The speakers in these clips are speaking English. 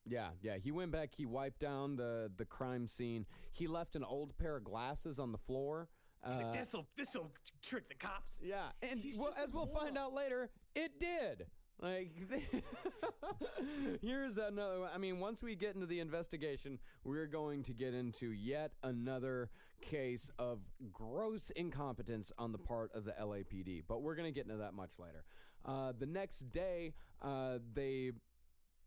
Yeah. He went back. He wiped down the crime scene. He left an old pair of glasses on the floor. He's like, this'll trick the cops. Yeah, and as we'll find out later, it did. Like, here's another. I mean, once we get into the investigation, we're going to get into yet another case of gross incompetence on the part of the LAPD. But we're going to get into that much later. The next day,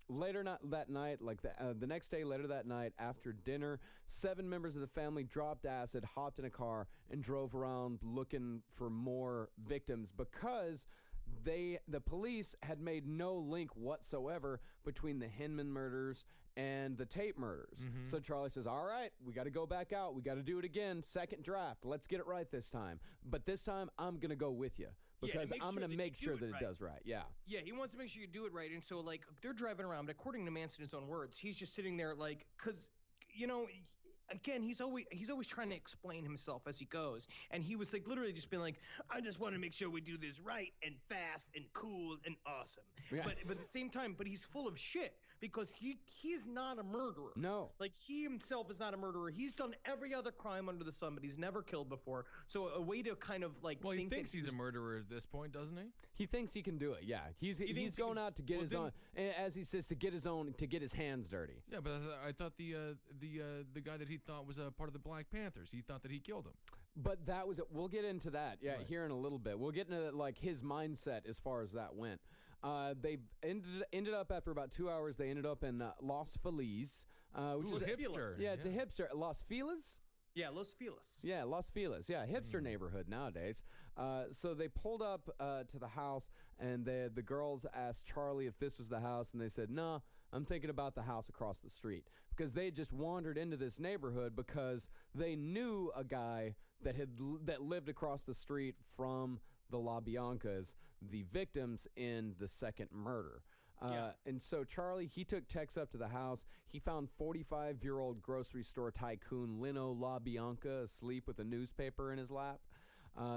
Later that night, the next day, later that night, after dinner, 7 members of the family dropped acid, hopped in a car, and drove around looking for more victims because the police had made no link whatsoever between the Hinman murders and the Tate murders. Mm-hmm. So Charlie says, all right, we got to go back out. We got to do it again. Second draft. Let's get it right this time. But this time, I'm going to go with you because I'm going to make sure that it does right. Yeah. Yeah, he wants to make sure you do it right. And so, like, they're driving around, but according to Manson's own words, he's just sitting there, like, because, you know, again, he's always trying to explain himself as he goes. And he was like literally just being like, I just want to make sure we do this right and fast and cool and awesome. Yeah. But at the same time, but he's full of shit because he is not a murderer. No. Like, he himself is not a murderer. He's done every other crime under the sun, but he's never killed before. So a way to kind of like he thinks he's a murderer at this point, doesn't he? He thinks he can do it. Yeah. He's going out to get his own, as he says, to get his hands dirty. Yeah, but I thought the guy that he thought was a part of the Black Panthers, he thought that he killed him. But that was it. We'll get into that here in a little bit. We'll get into like his mindset as far as that went. They ended up after about 2 hours. They ended up in Los Feliz, which is a hipster. Yeah, it's a hipster. Los Feliz. Yeah, Los Feliz. Yeah, Los Feliz. Yeah, hipster neighborhood nowadays. So they pulled up to the house, and the girls asked Charlie if this was the house, and they said, no, I'm thinking about the house across the street. Because they just wandered into this neighborhood because they knew a guy that lived across the street from the LaBiancas, the victims in the second murder. And so Charlie, he took Tex up to the house. He found 45-year-old grocery store tycoon Lino LaBianca asleep with a newspaper in his lap.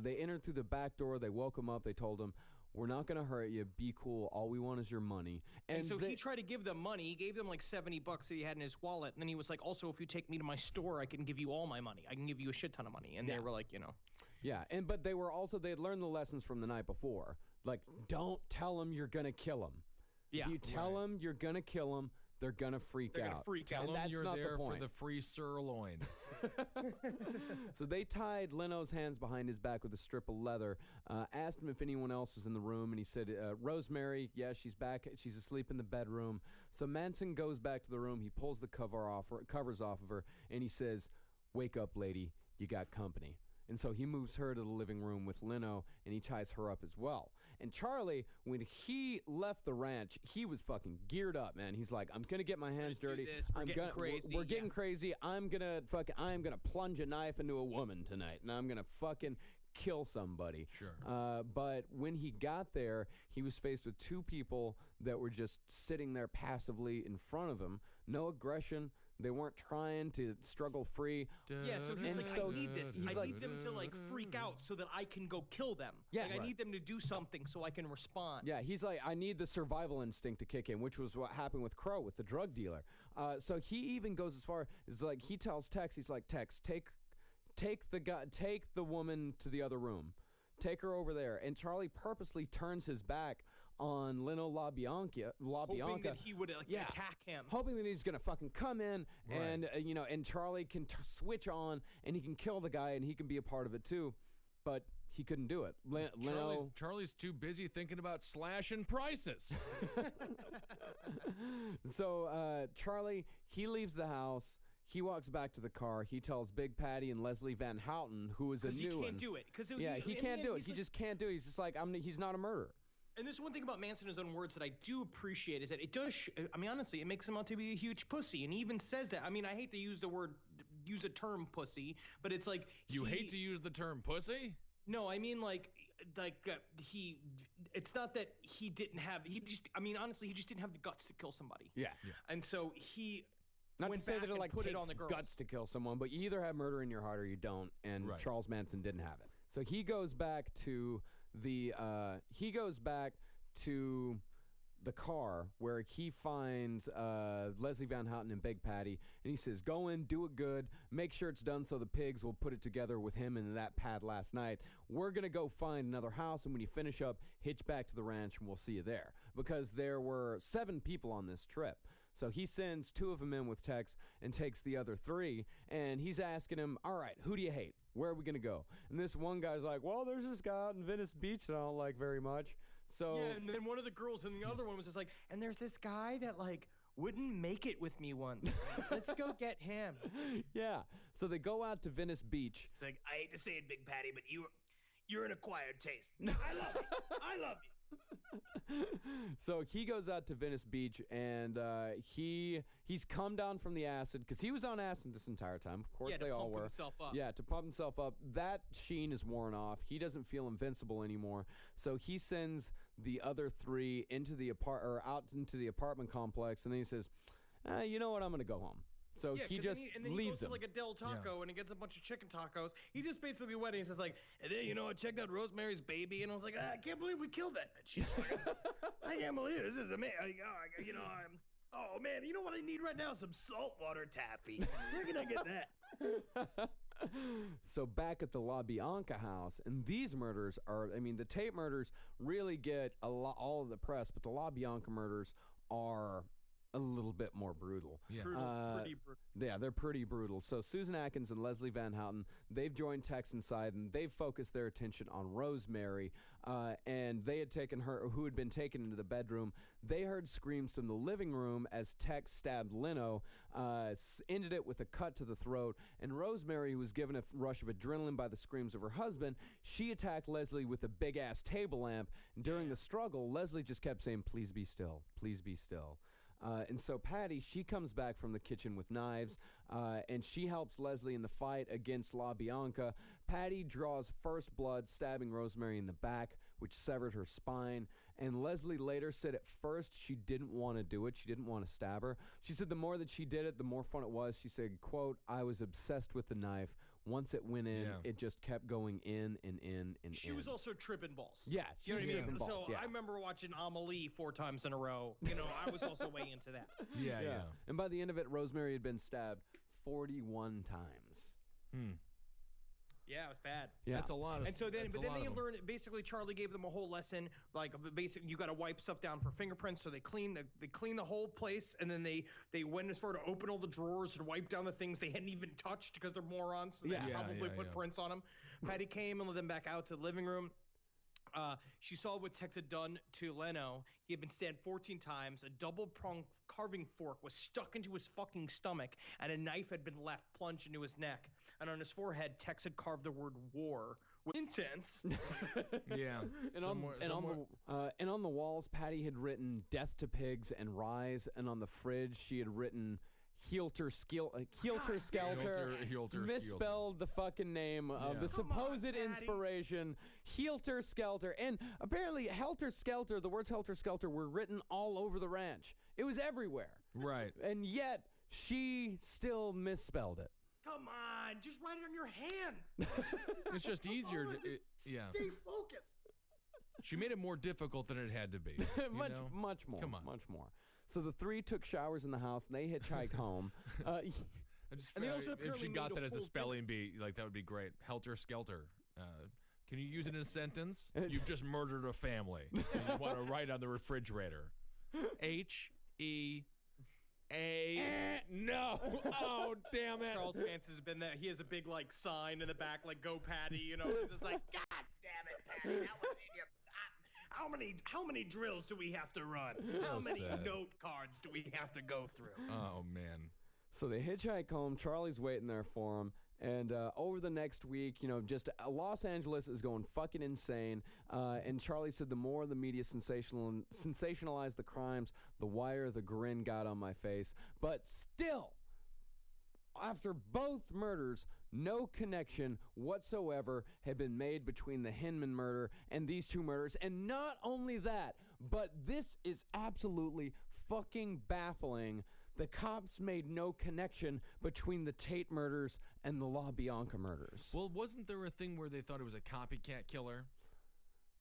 They entered through the back door. They woke him up. They told him, we're not going to hurt you. Be cool. All we want is your money. And so he tried to give them money. He gave them like $70 that he had in his wallet. And then he was like, also, if you take me to my store, I can give you all my money. I can give you a shit ton of money. And they were like, you know. Yeah. But they had learned the lessons from the night before. Like, don't tell them you're going to kill them. Yeah, if you tell them you're going to kill them, they're going to freak out. Tell them you're there for the free sirloin. So they tied Leno's hands behind his back with a strip of leather, asked him if anyone else was in the room, and he said, Rosemary, yeah, she's back. She's asleep in the bedroom. So Manson goes back to the room. He pulls the covers off of her, and he says, wake up, lady. You got company. And so he moves her to the living room with Leno, and he ties her up as well. And Charlie, when he left the ranch, he was fucking geared up, man. He's like, I'm gonna get my hands dirty. We're getting crazy. We're getting crazy. I'm gonna plunge a knife into a woman tonight, and I'm gonna fucking kill somebody. Sure. But when he got there, he was faced with 2 people that were just sitting there passively in front of him. No aggression. They weren't trying to struggle free. Yeah, so he's like, I need this. I need them to like freak out so that I can go kill them. Yeah, I need them to do something so I can respond. Yeah, he's like, I need the survival instinct to kick in, which was what happened with Crow, with the drug dealer. So he even goes as far as like, he tells Tex, he's like, Tex, take the woman to the other room. Take her over there. And Charlie purposely turns his back on Lino LaBianca. Hoping that he would attack him. Hoping that he's going to fucking come in and, and Charlie can switch on and he can kill the guy and he can be a part of it too. But he couldn't do it. Charlie's too busy thinking about slashing prices. So Charlie, he leaves the house. He walks back to the car. He tells Big Patty and Leslie Van Houten, who is a new one. He can't do it. He can't do it. He just can't do it. He's just like, he's not a murderer. And this one thing about Manson in his own words that I do appreciate is that it does, honestly, it makes him out to be a huge pussy. And he even says that. I mean, I hate to use a term pussy, but it's like. You hate to use the term pussy? No, I mean, it's not that he didn't have, honestly, he just didn't have the guts to kill somebody. Yeah. And so he. Not to say that it put it on the girls. Guts to kill someone, but you either have murder in your heart or you don't, and Charles Manson didn't have it. So he goes back to the car where he finds Leslie Van Houten and Big Patty, and he says, go in, do it good, make sure it's done so the pigs will put it together with him and that pad last night. We're going to go find another house, and when you finish up, hitch back to the ranch, and we'll see you there. Because there were 7 people on this trip. So he sends 2 of them in with Tex and takes the other 3, and he's asking him, all right, who do you hate? Where are we going to go? And this one guy's like, well, there's this guy out in Venice Beach that I don't like very much. So yeah, and then one of the girls in the other one was just like, and there's this guy that, like, wouldn't make it with me once. Let's go get him. Yeah. So they go out to Venice Beach. It's like, I hate to say it, Big Patty, but you're an acquired taste. I love you. I love you. So he goes out to Venice Beach, and he's come down from the acid because he was on acid this entire time. Of course, they all were. Himself up. Yeah, to pump himself up. That sheen is worn off. He doesn't feel invincible anymore. So he sends the other 3 out into the apartment complex, and then he says, "You know what? I'm going to go home." So he just and then leaves he goes them. to like a Del Taco and he gets a bunch of chicken tacos. He just basically went and he says like, and then I checked out Rosemary's Baby, and I was like, I can't believe we killed that bitch. She's I can't believe this is amazing. Oh man, you know what I need right now? Some saltwater taffy. Where can I get that? So back at the La Bianca house, and these murders the Tate murders really get all of the press, but the La Bianca murders are a little bit more brutal. Yeah. Pretty brutal. Yeah, they're pretty brutal. So Susan Atkins and Leslie Van Houten, they've joined Tex inside, and they've focused their attention on Rosemary, and they had taken her, who had been taken into the bedroom. They heard screams from the living room as Tex stabbed Leno, ended it with a cut to the throat, and Rosemary, who was given a rush of adrenaline by the screams of her husband, she attacked Leslie with a big-ass table lamp, and during the struggle, Leslie just kept saying, please be still, please be still. And so Patty, she comes back from the kitchen with knives, and she helps Leslie in the fight against La Bianca. Patty draws first blood, stabbing Rosemary in the back, which severed her spine. And Leslie later said at first she didn't want to do it. She didn't want to stab her. She said the more that she did it, the more fun it was. She said, quote, I was obsessed with the knife. Once it went in, it just kept going in and in and She in. was also tripping balls. Yeah, she was tripping balls. So I remember watching Amelie 4 times in a row. I was also way into that. Yeah. And by the end of it, Rosemary had been stabbed 41 times. Yeah, it was bad. Yeah. That's a lot of. And so then, that's but a then lot they of them. learned. Basically, Charlie gave them a whole lesson. Like, basically, you got to wipe stuff down for fingerprints. So they clean the whole place, and then they went as far to open all the drawers and wipe down the things they hadn't even touched because they're morons. So they probably put prints on them. Patty came and led them back out to the living room. She saw what Tex had done to Leno. He had been stabbed 14 times. A double-pronged carving fork was stuck into his fucking stomach, and a knife had been left plunged into his neck. And on his forehead, Tex had carved the word war. Intense. Yeah. And on the walls, Patty had written "Death to Pigs" and "Rise," and on the fridge, she had written Helter Skelter, misspelled the fucking name of the supposed inspiration, Helter Skelter. And apparently, Helter Skelter, the words Helter Skelter were written all over the ranch. It was everywhere. Right. And yet, she still misspelled it. Come on, just write it on your hand. It's just easier to. Stay focused. She made it more difficult than it had to be. much more. Come on. Much more. So the 3 took showers in the house, and they hitchhiked home. And they also if apparently she got made that a as a full spelling bee, like that would be great. Helter Skelter. Can you use it in a sentence? You've just murdered a family. And you want to write on the refrigerator. H-E-A. No. Oh, damn it. Charles Vance has been there. He has a big like sign in the back, like "Go Patty." He's just like, God damn it, Patty, that was in your. How many drills do we have to run? How many note cards do we have to go through? Oh man. So they hitchhike home. Charlie's waiting there for him. And over the next week, just Los Angeles is going fucking insane. And Charlie said the more the media sensationalized the crimes, the wider the grin got on my face. But still, after both murders, no connection whatsoever had been made between the Hinman murder and these 2 murders. And not only that, but this is absolutely fucking baffling. The cops made no connection between the Tate murders and the La Bianca murders. Well, wasn't there a thing where they thought it was a copycat killer?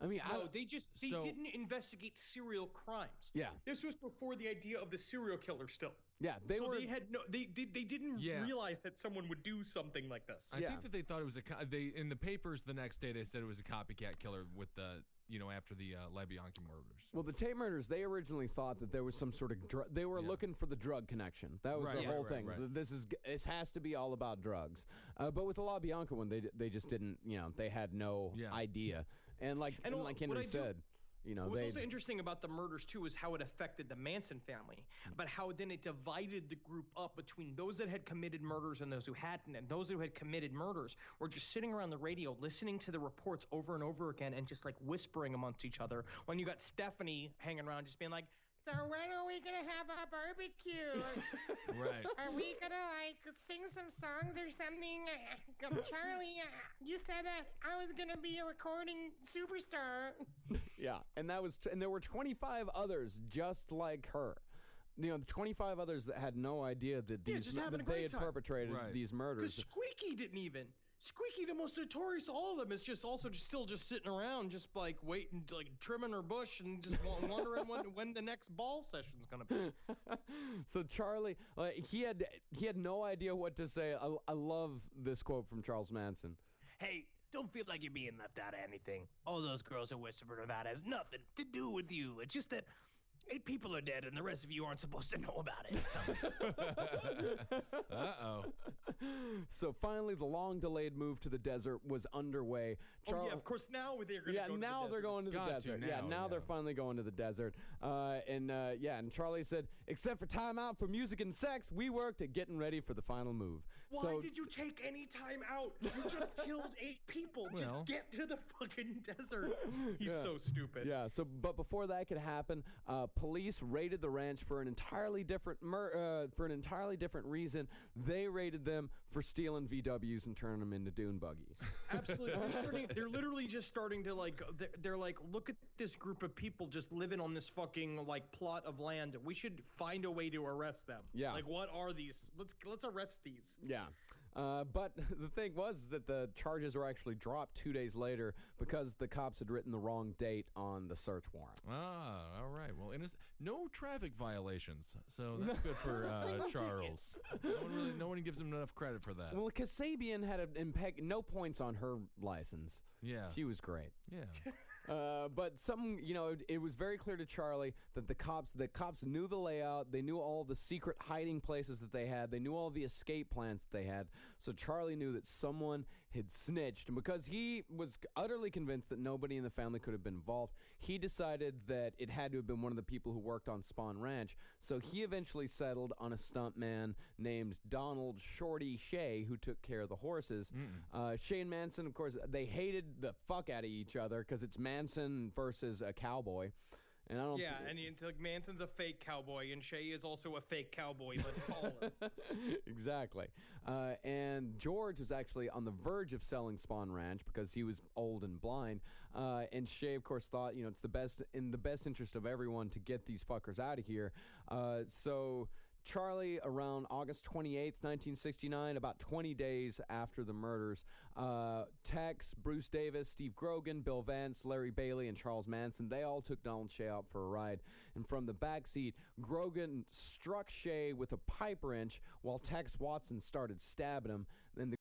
I mean, No, they so- didn't investigate serial crimes. Yeah. This was before the idea of the serial killer still. Yeah, they were. They had no they didn't Yeah. realize that someone would do something like this. I Yeah. think that they thought it was they in the papers the next day they said it was a copycat killer with the after the LaBianca murders. Well, the Tate murders, they originally thought that there was some sort of they were looking for the drug connection. That was Right, the right, whole right, thing. right. This has to be all about drugs. But with the LaBianca one, they just didn't. They had no Yeah. idea. And like And like what Henry I do- said, What's they. also interesting about the murders too is how it affected the Manson family, but how then it divided the group up between those that had committed murders and those who hadn't, and those who had committed murders were just sitting around the radio listening to the reports over and over again and just like whispering amongst each other. When you got Stephanie hanging around just being like, "So when are we gonna have a barbecue? Right. Are we gonna like sing some songs or something? Charlie, you said that I was gonna be a recording superstar." Yeah, and there were 25 others just like her. 25 others that had no idea that just having a that they great had time. perpetrated Right. these Because murders. Squeaky didn't even. Squeaky, the most notorious of all of them, is just also just still just sitting around, just like waiting, like trimming her bush and just wondering when the next ball session's gonna be. So Charlie, he had no idea what to say. I love this quote from Charles Manson. Hey, don't feel like you're being left out of anything. All those girls are whispering about has nothing to do with you. It's just that 8 people are dead and the rest of you aren't supposed to know about it. Uh-oh. So finally, the long-delayed move to the desert was underway. Oh yeah, of course. Now they're going. Yeah, now they're going to the Got to desert. now, They're yeah. finally going to the desert. And Charlie said, except for time out for music and sex, we worked at getting ready for the final move. Why So did you take any time out? You just killed 8 people. Well. Just get to the fucking desert. He's so stupid. yeah, but before that could happen, police raided the ranch for an entirely different reason. They raided them for stealing VWs and turning them into dune buggies. Absolutely. They're literally just starting to like. They're like, look at this group of people just living on this fucking like plot of land. We should find a way to arrest them. Yeah. Like, what are these? Let's arrest these. Yeah. But the thing was that the charges were actually dropped 2 days later because the cops had written the wrong date on the search warrant. Ah, all right. Well, and it's no traffic violations, so that's good for Charles. No one gives him enough credit for that. Well, Kasabian had no points on her license. Yeah. She was great. Yeah. But it was very clear to Charlie that the cops knew the layout. They knew all the secret hiding places that they had. They knew all the escape plans that they had. So Charlie knew that someone had snitched. And because he was utterly convinced that nobody in the family could have been involved, he decided that it had to have been one of the people who worked on Spawn Ranch. So he eventually settled on a stuntman named Donald Shorty Shea, who took care of the horses. Shea and Manson, of course, they hated the fuck out of each other because it's Manson versus a cowboy. And I don't and Manson's a fake cowboy, and Shay is also a fake cowboy, but taller. Exactly. And George was actually on the verge of selling Spawn Ranch because he was old and blind. And Shay, of course, thought, it's in the best interest of everyone to get these fuckers out of here. So Charlie, around August 28th, 1969, about 20 days after the murders, Tex, Bruce Davis, Steve Grogan, Bill Vance, Larry Bailey, and Charles Manson, they all took Donald Shea out for a ride. And from the backseat, Grogan struck Shea with a pipe wrench while Tex Watson started stabbing him. Then the